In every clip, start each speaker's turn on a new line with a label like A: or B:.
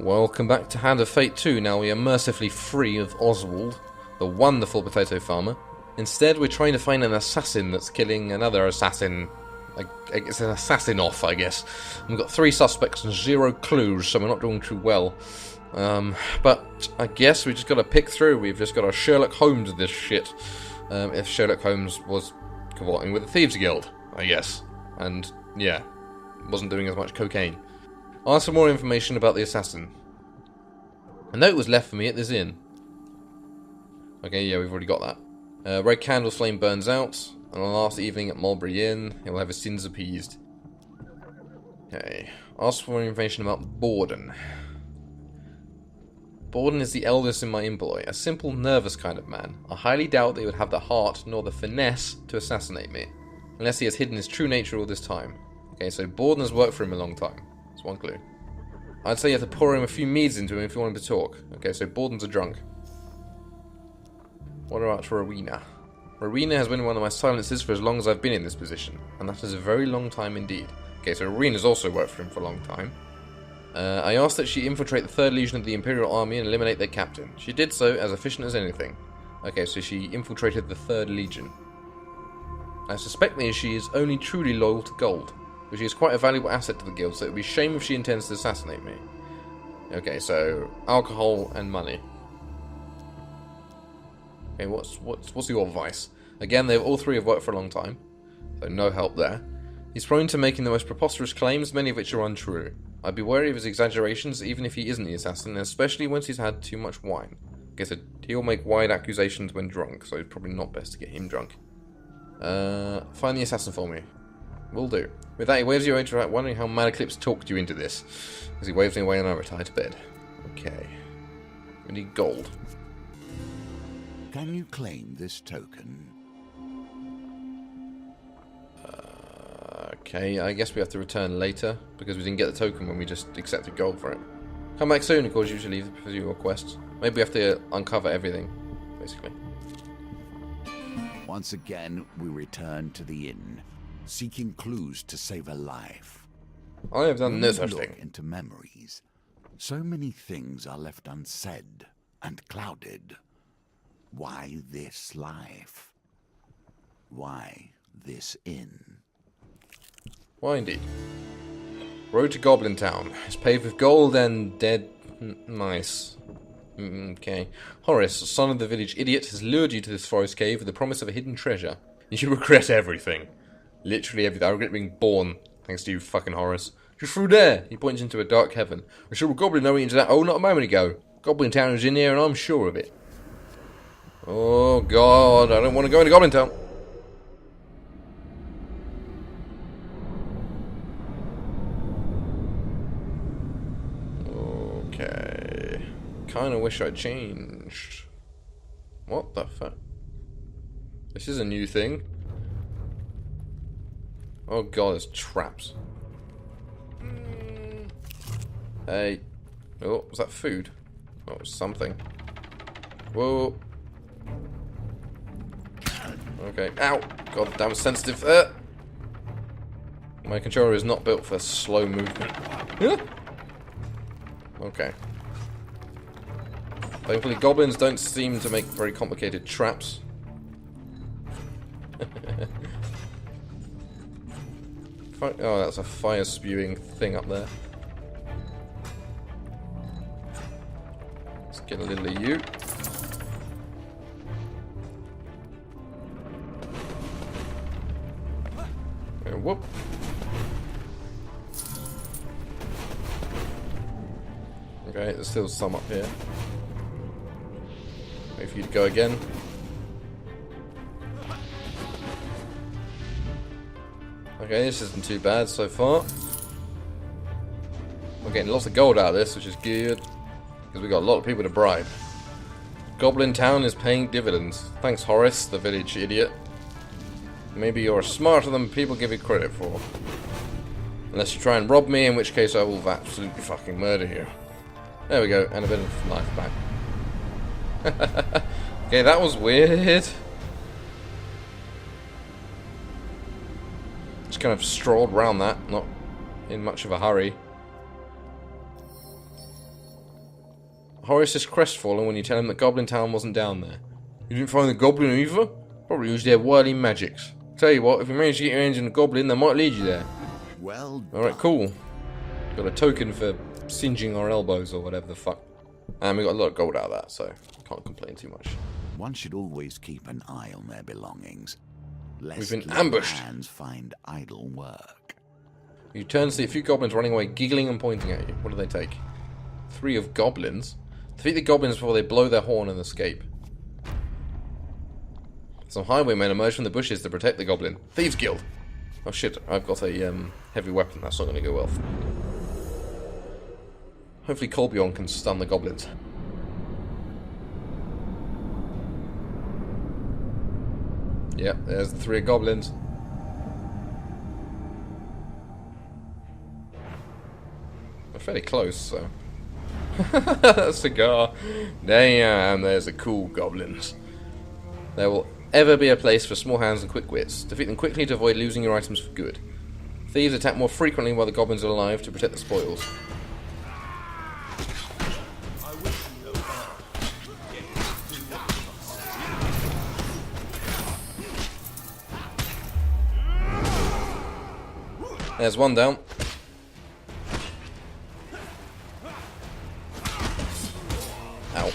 A: Welcome back to Hand of Fate 2. Now we are mercifully free of Oswald, the wonderful potato farmer. Instead, we're trying to find an assassin that's killing another assassin. It's an assassin off, I guess. We've got 3 suspects and 0 clues, so we're not doing too well. But I guess we just got to pick through. We've just got to Sherlock Holmes this shit. If Sherlock Holmes was cavorting with the Thieves Guild, I guess. And, yeah, wasn't doing as much cocaine. Ask for more information about the assassin. A note was left for me at this inn. Okay, yeah, we've already got that. Red candle's flame burns out. On the last evening at Mulberry Inn, he'll have his sins appeased. Okay. Ask for more information about Borden. Borden is the eldest in my employ, a simple, nervous kind of man. I highly doubt that he would have the heart nor the finesse to assassinate me, unless he has hidden his true nature all this time. Okay, so Borden has worked for him a long time. That's one clue. I'd say you have to pour him a few meads into him if you want him to talk. Okay, so Borden's a drunk. What about Rowena? Rowena has been one of my silences for as long as I've been in this position, and that is a very long time indeed. Okay, so Rowena's also worked for him for a long time. I asked that she infiltrate the 3rd Legion of the Imperial Army and eliminate their captain. She did so as efficient as anything. Okay, so she infiltrated the 3rd Legion. I suspect that she is only truly loyal to gold, but she is quite a valuable asset to the guild, so it would be a shame if she intends to assassinate me. Okay, so alcohol and money. Okay, what's your vice? Again, they've all 3 have worked for a long time, so no help there. He's prone to making the most preposterous claims, many of which are untrue. I'd be wary of his exaggerations, even if he isn't the assassin, especially once he's had too much wine. Okay, so he'll make wide accusations when drunk, so it's probably not best to get him drunk. Find the assassin for me. Will do. With that, he waves you away to right, wondering how Madeclips talked you into this. As he waves me away and I retire to bed. Okay. We need gold.
B: Can you claim this token?
A: Okay, I guess we have to return later, because we didn't get the token when we just accepted gold for it. Come back soon, of course, usually for your quests. Maybe we have to uncover everything, basically.
B: Once again, we return to the inn, seeking clues to save a life.
A: I have done no
B: When we
A: such
B: look
A: thing.
B: into memories, so many things are left unsaid and clouded. Why this life? Why this inn?
A: Why indeed. Road to Goblin Town. It's paved with gold and dead mice. Okay. Horace, son of the village idiot, has lured you to this forest cave with the promise of a hidden treasure. You regret everything. Literally everything. I regret being born, thanks to you, fucking Horace. Just through there. He points into a dark heaven. I saw a goblin knowing into that hole not a moment ago. Goblin Town is in here and I'm sure of it. Oh god, I don't want to go into Goblin Town. Okay. Kinda wish I changed. What the fuck? This is a new thing. Oh god, there's traps. Hey. Oh, was that food? Oh, it was something. Whoa. Okay. Ow! God damn sensitive. My controller is not built for slow movement. Okay. Thankfully, goblins don't seem to make very complicated traps. Oh, that's a fire spewing thing up there. Let's get a little of you. And whoop. Okay, there's still some up here. Wait for you to go again. Okay, this isn't too bad so far. We're getting lots of gold out of this, which is good. Because we got a lot of people to bribe. Goblin Town is paying dividends. Thanks, Horace, the village idiot. Maybe you're smarter than people give you credit for. Unless you try and rob me, in which case I will absolutely fucking murder you. There we go, and a bit of life back. Okay, that was weird. Just kind of strolled around that, not in much of a hurry. Horace is crestfallen when you tell him that Goblin Town wasn't down there. You didn't find the Goblin either? Probably used their wily magics. Tell you what, if you manage to get your hands on a Goblin, they might lead you there.
B: Well done.
A: Alright, cool. Got a token for singeing our elbows or whatever the fuck. And we got a lot of gold out of that, so can't complain too much.
B: One should always keep an eye on their belongings, lest
A: We've been
B: little
A: ambushed.
B: hands find idle work.
A: You turn to see a few goblins running away, giggling and pointing at you. What do they take? 3 of goblins? Defeat the goblins before they blow their horn and escape. Some highwaymen emerge from the bushes to protect the goblin. Thieves Guild! Oh shit, I've got a heavy weapon. That's not going to go well for me. Hopefully Colbjorn can stun the goblins. Yep, there's the 3 goblins. We're fairly close, so... Cigar. Damn, there's the cool goblins. There will ever be a place for small hands and quick wits. Defeat them quickly to avoid losing your items for good. Thieves attack more frequently while the goblins are alive to protect the spoils. There's one down. Ow.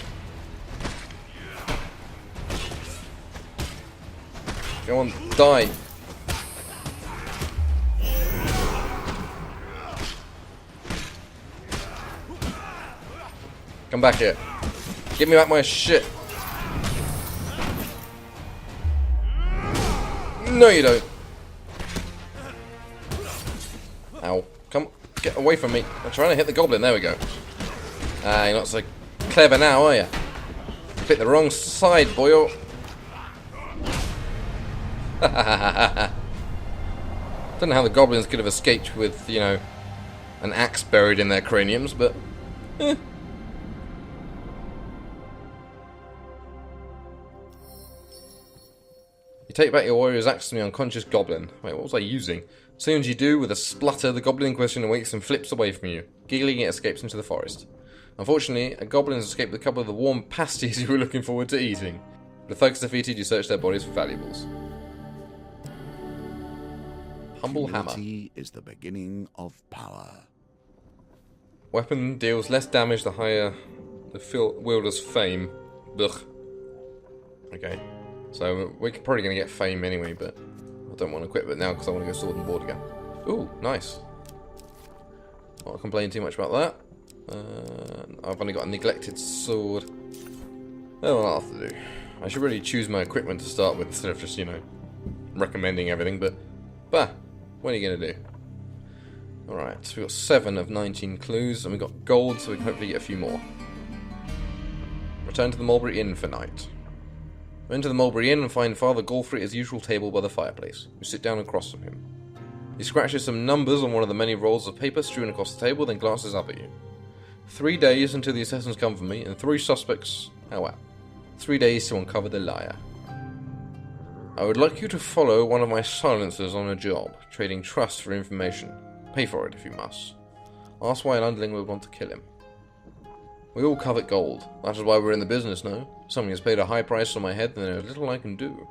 A: Go on, die. Come back here. Give me back my shit. No, you don't. Ow. Come, get away from me. I'm trying to hit the goblin. There we go. Ah, you're not so clever now, are you? You picked the wrong side, boyo. Don't know how the goblins could have escaped with, you know, an axe buried in their craniums, but... eh. You take back your warrior's axe from the unconscious goblin. Wait, what was I using? As soon as you do, with a splutter, the goblin in question awakes and flips away from you. Giggling, it escapes into the forest. Unfortunately, a goblin has escaped with a couple of the warm pasties you were looking forward to eating. The thugs defeated, you search their bodies for valuables. Humble hammer.
B: Humility is the beginning of power.
A: Weapon deals less damage the higher the wielder's fame. Ugh. Okay. So we're probably going to get fame anyway, but I don't want to equip it now because I want to go sword and board again. Ooh, nice. Not complain too much about that. I've only got a neglected sword. Oh, well, I'll have to do. I should really choose my equipment to start with instead of just, you know, recommending everything, but... Bah! What are you going to do? Alright, so we've got 7 of 19 clues, and we've got gold, so we can hopefully get a few more. Return to the Mulberry Inn for night. Enter the Mulberry Inn and find Father Galfrey at his usual table by the fireplace. You sit down across from him. He scratches some numbers on one of the many rolls of paper strewn across the table, then glances up at you. 3 days until the assassins come for me, and 3 suspects... Oh wow. 3 days to uncover the liar. I would like you to follow one of my silencers on a job, trading trust for information. Pay for it if you must. Ask why an underling would want to kill him. We all covet gold. That is why we're in the business now. Someone has paid a high price on my head, and there is little I can do.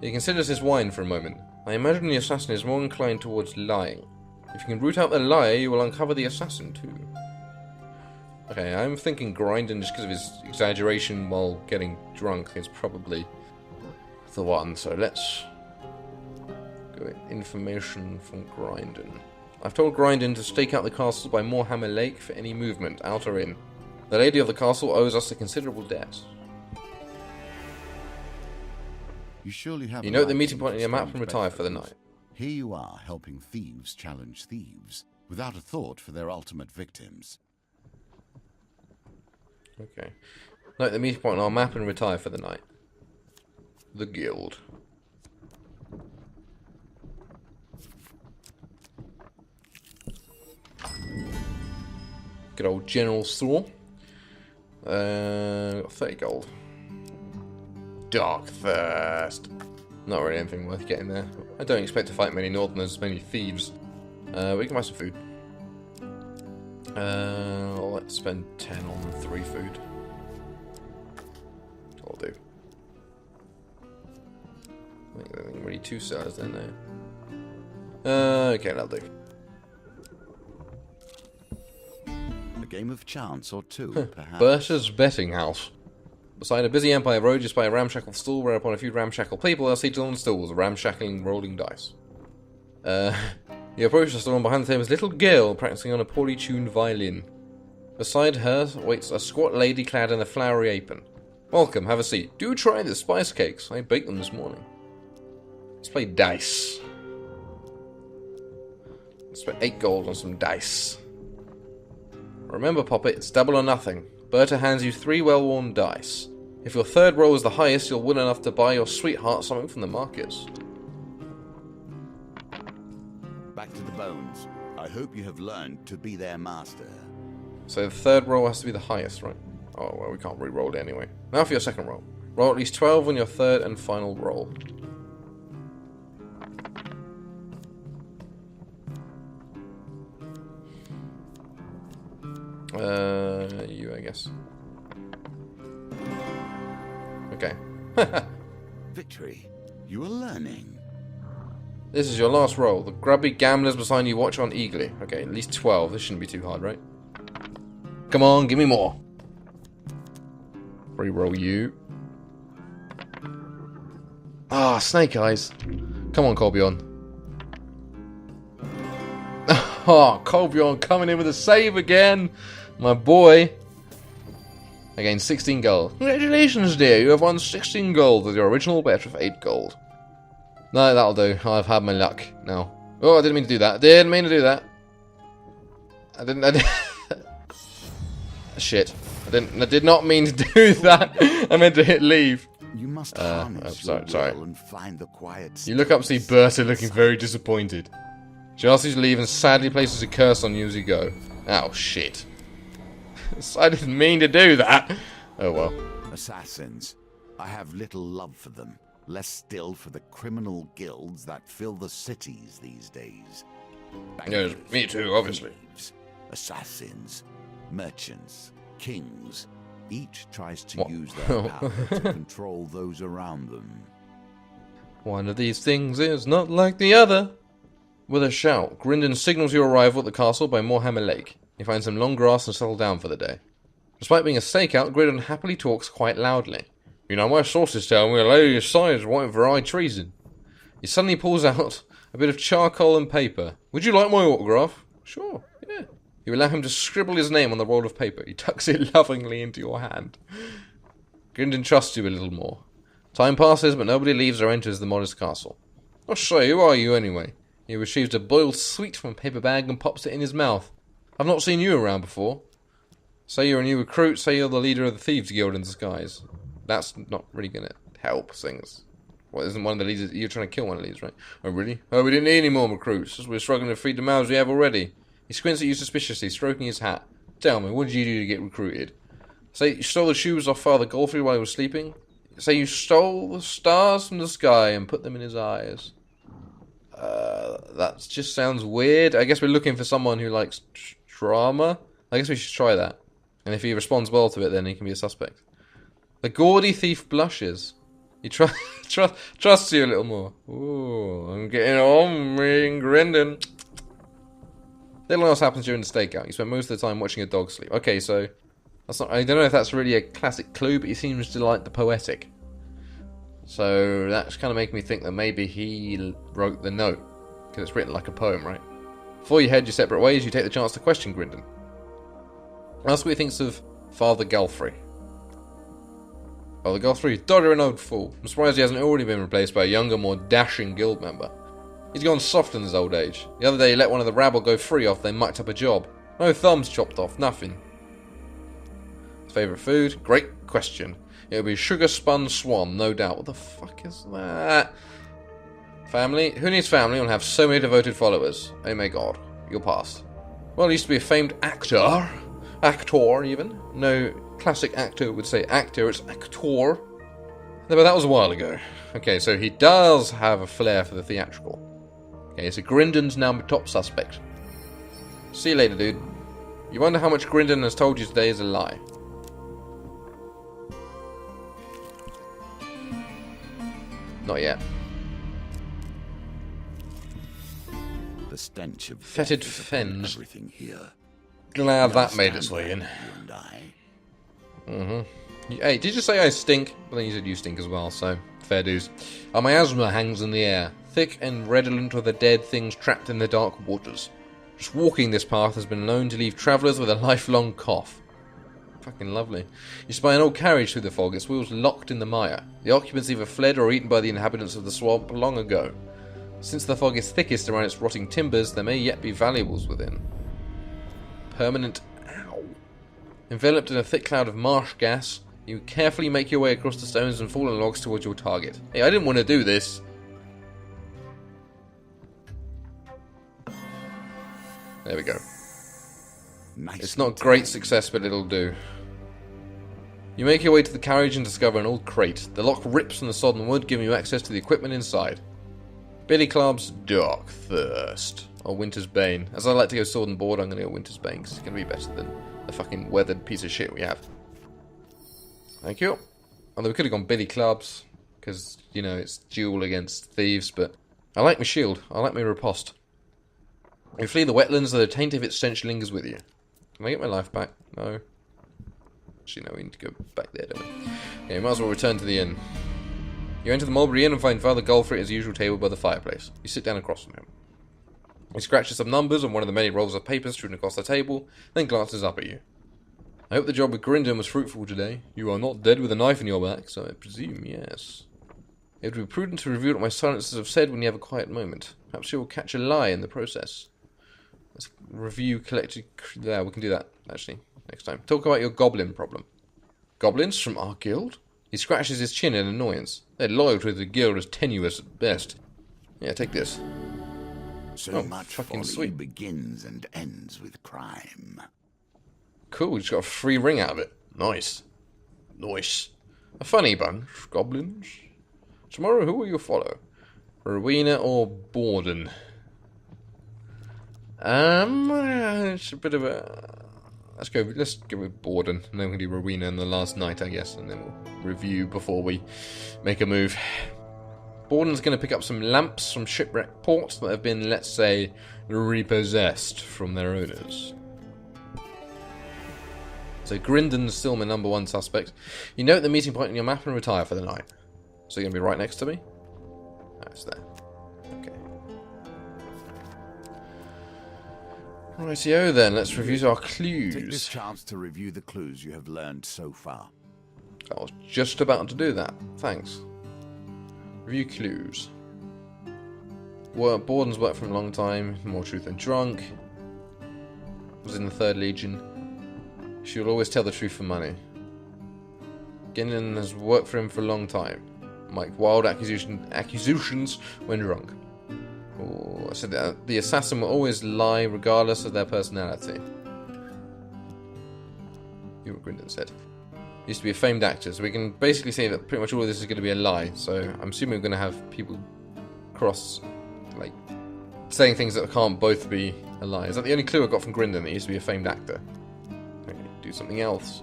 A: He considers his wine for a moment. I imagine the assassin is more inclined towards lying. If you can root out the liar, you will uncover the assassin too. Okay, I'm thinking grinding just because of his exaggeration while getting drunk is probably the one. So let's go with information from Grindon. I've told Grindon to stake out the castle by Moorhammer Lake for any movement, out or in. The lady of the castle owes us a considerable debt.
B: You surely have.
A: You note the meeting point in your map and retire for the night.
B: Here you are, helping thieves challenge thieves, without a thought for their ultimate victims.
A: Okay. Note the meeting point on our map and retire for the night. The Guild. Good old general store. Got 30 gold. Dark Thirst. Not really anything worth getting there. I don't expect to fight many northerners, many thieves. We can buy some food. Let's spend 10 on 3 food. I'll do. I think really 2 sellers then, no. Okay, that'll do.
B: A game of chance or two, perhaps.
A: Berta's betting house. Beside a busy Empire road, you spy a ramshackle stall, whereupon a few ramshackle people are seated on stools, ramshackling rolling dice. You approach the stall, and behind the table is a little girl practicing on a poorly tuned violin. Beside her waits a squat lady clad in a flowery apron. Welcome, have a seat. Do try the spice cakes. I baked them this morning. Let's play dice. Let's spend 8 gold on some dice. Remember, Poppet, it's double or nothing. Berta hands you 3 well-worn dice. If your third roll is the highest, you'll win enough to buy your sweetheart something from the markets.
B: Back to the bones. I hope you have learned to be their master.
A: So the third roll has to be the highest, right? Oh, well, we can't re-roll it anyway. Now for your second roll. Roll at least 12 on your third and final roll. You, I guess. Okay.
B: Victory. You are learning.
A: This is your last roll. The grubby gamblers beside you watch on eagerly. Okay, at least 12. This shouldn't be too hard, right? Come on, give me more. Re-roll you. Ah, snake eyes. Come on, Colbjorn. Oh, Colbjorn coming in with a save again. My boy. Again, 16 gold. Congratulations, dear. You have won 16 gold with your original bet of 8 gold. No, that'll do. I've had my luck now. Oh, I didn't mean to do that. Didn't mean to do that. I didn't. Shit. I did not mean to do that. I meant to hit leave.
B: You must harness your will and find the quiet.
A: You look up, see Berta looking very disappointed. She asks you to leave and sadly places a curse on you as you go. Oh, shit. I didn't mean to do that. Oh, well.
B: Assassins. I have little love for them. Less still for the criminal guilds that fill the cities these days.
A: Yes, me too, obviously.
B: Thieves, assassins, merchants, kings. Each tries to use their power to control those around them.
A: One of these things is not like the other. With a shout, Grindon signals your arrival at the castle by Moorhammer Lake. He finds some long grass and settle down for the day. Despite being a stakeout, Grindon happily talks quite loudly. You know, my sources tell me a lady of science wanted for high treason. He suddenly pulls out a bit of charcoal and paper. Would you like my autograph? Sure, yeah. You allow him to scribble his name on the roll of paper. He tucks it lovingly into your hand. Grindon trusts you a little more. Time passes, but nobody leaves or enters the modest castle. I say, who are you anyway? He retrieves a boiled sweet from a paper bag and pops it in his mouth. I've not seen you around before. Say you're a new recruit, say you're the leader of the Thieves Guild in disguise. That's not really going to help things. Well, isn't one of the leaders... You're trying to kill one of these, right? Oh, really? Oh, we didn't need any more recruits. We're struggling to feed the mouths we have already. He squints at you suspiciously, stroking his hat. Tell me, what did you do to get recruited? Say you stole the shoes off Father Godfrey while he was sleeping? Say you stole the stars from the sky and put them in his eyes? That just sounds weird. I guess we're looking for someone who likes drama. I guess we should try that. And if he responds well to it, then he can be a suspect. The gaudy thief blushes. He trusts you a little more. Ooh, I'm getting on me and Grindon. Little else happens during the stakeout. You spend most of the time watching a dog sleep. Okay, so that's not. I don't know if that's really a classic clue, but he seems to like the poetic. So that's kind of making me think that maybe he wrote the note because it's written like a poem, right? Before you head your separate ways, you take the chance to question Grindon. Ask what he thinks of Father Godfrey. Father Godfrey, doddering old fool. I'm surprised he hasn't already been replaced by a younger, more dashing guild member. He's gone soft in his old age. The other day he let one of the rabble go free after they mucked up a job. No thumbs chopped off, nothing. His favourite food? Great question. It'll be sugar spun swan, no doubt. What the fuck is that? Family? Who needs family and have so many devoted followers? Oh my god. You're past. Well, he used to be a famed actor. Actor, even. No classic actor would say actor, it's actor. But that was a while ago. Okay, so he does have a flair for the theatrical. Okay, so Grindon's now my top suspect. See you later, dude. You wonder how much Grindon has told you today is a lie. Not yet.
B: The stench of
A: Fetid
B: death is upon
A: fens.
B: everything here.
A: Glad
B: We
A: that made
B: understand
A: its way in.
B: you and I.
A: Hey, did you say I stink? Well, then you said you stink as well, so fair dues. A miasma hangs in the air, thick and redolent with the dead things trapped in the dark waters. Just walking this path has been known to leave travellers with a lifelong cough. Fucking lovely. You spy an old carriage through the fog, its wheels locked in the mire. The occupants either fled or eaten by the inhabitants of the swamp long ago. Since the fog is thickest around its rotting timbers, there may yet be valuables within. Permanent... Ow. Enveloped in a thick cloud of marsh gas, you carefully make your way across the stones and fallen logs towards your target. Hey, I didn't want to do this. There we go. It's not great success, but it'll do. You make your way to the carriage and discover an old crate. The lock rips from the sodden wood, giving you access to the equipment inside. Billy Club's Dark Thirst. Or Winter's Bane. As I like to go sword and board, I'm going to go Winter's Bane, because it's going to be better than the fucking weathered piece of shit we have. Thank you. Although we could have gone Billy Clubs, because, you know, it's duel against thieves, but I like my shield. I like my riposte. You flee the wetlands, though the taint of its stench lingers with you. Can I get my life back? No. Actually, no, we need to go back there, don't we? Okay, might as well return to the inn. You enter the Mulberry Inn and find Father Golfrey at his usual table by the fireplace. You sit down across from him. He scratches some numbers on one of the many rolls of paper strewn across the table, then glances up at you. I hope the job with Grindon was fruitful today. You are not dead with a knife in your back, so I presume yes. It would be prudent to review what my silencers have said when you have a quiet moment. Perhaps you will catch a lie in the process. Let's review collected... Yeah, we can do that, actually, next time. Talk about your goblin problem. Goblins from our guild? He scratches his chin in annoyance. Their loyalty to the guild is tenuous at best. Yeah, take this.
B: So much
A: fucking
B: folly
A: sweet.
B: begins and ends with crime.
A: Cool, we just got a free ring out of it. Nice. Nice. A funny bunch, goblins. Tomorrow, who will you follow? Rowena or Borden? It's a bit of a... Let's go with Borden, and then we can do Rowena in the last night, I guess, and then we'll review before we make a move. Borden's going to pick up some lamps from Shipwreck Port that have been, let's say, repossessed from their owners. So Grindon's still my number one suspect. You note the meeting point on your map and retire for the night. So you're going to be right next to me? Oh, it's there. Okay. Rightio then, let's review our clues.
B: Take this chance to review the clues you have learned so far.
A: I was just about to do that. Thanks. Review clues. Borden's worked for a long time. More truth than drunk. Was in the 3rd Legion. She will always tell the truth for money. Ginnan has worked for him for a long time. Make wild accusations when drunk. Oh, I said that the assassin will always lie regardless of their personality. You what Grindon said. Used to be a famed actor, so we can basically say that pretty much all of this is going to be a lie. So I'm assuming we're going to have people saying things that can't both be a lie. Is that the only clue I got from Grindon? That he used to be a famed actor. Okay, do something else.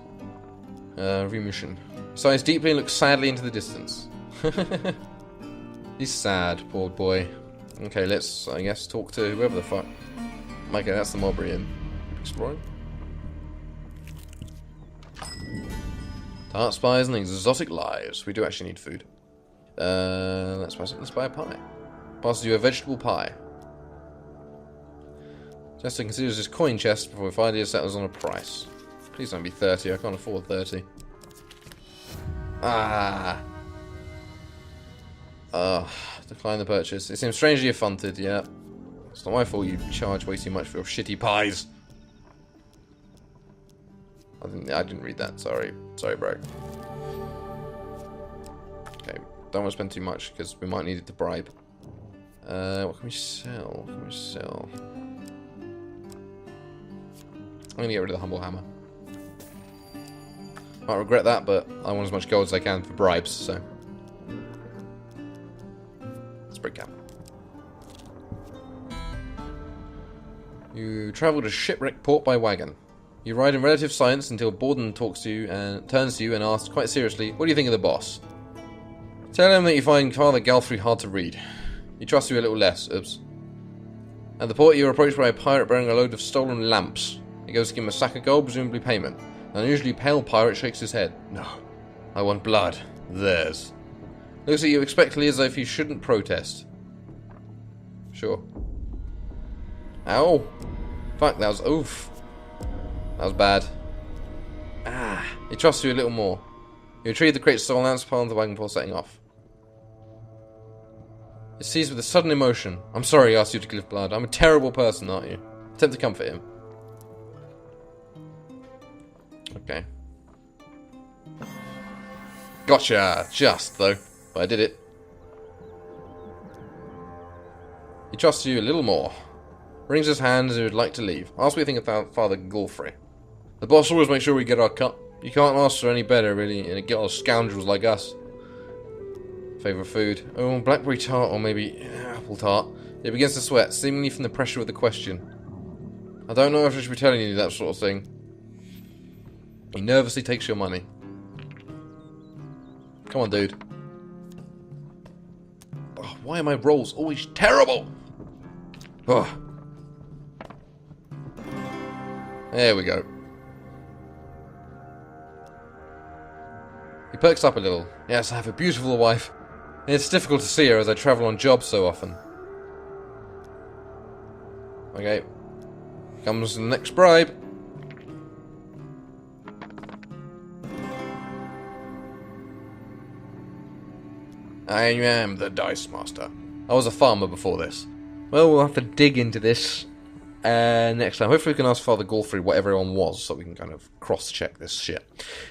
A: Review mission. Sighs deeply and looks sadly into the distance. He's sad, poor boy. Okay, let's, I guess, talk to whoever the fuck. Okay, that's the Mulberry Inn. Exploring. Dark spies and exotic lives. We do actually need food. Let's buy a pie. Passes you a vegetable pie. Jester considers his coin chest before finally settles on a price. Please don't be 30, I can't afford 30. Decline the purchase. It seems strangely affronted, yeah. It's not my fault you charge way too much for your shitty pies. I didn't read that, sorry. Sorry, bro. Okay, don't want to spend too much, because we might need it to bribe. What can we sell? What can we sell? I'm going to get rid of the Humble Hammer. Might regret that, but I want as much gold as I can for bribes, so... Let's break camp. You travel to Shipwreck Port by wagon. You ride in relative silence until Borden talks to you and turns to you and asks quite seriously, "What do you think of the boss?" Tell him that you find Father Galfrey hard to read. He trusts you a little less. Oops. At the port, you are approached by a pirate bearing a load of stolen lamps. He goes to give him a sack of gold, presumably payment. An unusually pale pirate shakes his head. "No, I want blood. Theirs." Looks at you expectantly as if you shouldn't protest. Sure. Ow. Fuck, that was oof. That was bad. Ah. He trusts you a little more. You retrieve the crate stolen lamps upon the wagon before setting off. It's seized with a sudden emotion. "I'm sorry he asked you to give blood. I'm a terrible person, aren't you?" Attempt to comfort him. Okay. Gotcha! Just, though. But I did it. He trusts you a little more. Wrings his hand as he would like to leave. Ask what you think of Father Galfrey. "The boss always makes sure we get our cut. You can't ask for any better, really, and get all scoundrels like us." Favourite food? Oh, blackberry tart or maybe apple tart. He begins to sweat, seemingly from the pressure of the question. "I don't know if I should be telling you that sort of thing." He nervously takes your money. Come on, dude. Oh, why are my rolls always terrible? Oh. There we go. He perks up a little. "Yes, I have a beautiful wife. It's difficult to see her as I travel on jobs so often." Okay. Comes the next bribe. "I am the Dice Master. I was a farmer before this." Well, we'll have to dig into this next time. Hopefully we can ask Father Galfrey what everyone was, so we can kind of cross-check this shit.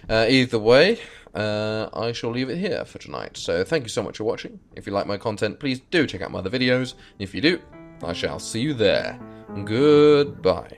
A: Either way, I shall leave it here for tonight. So thank you so much for watching. If you like my content, please do check out my other videos. If you do, I shall see you there. Goodbye.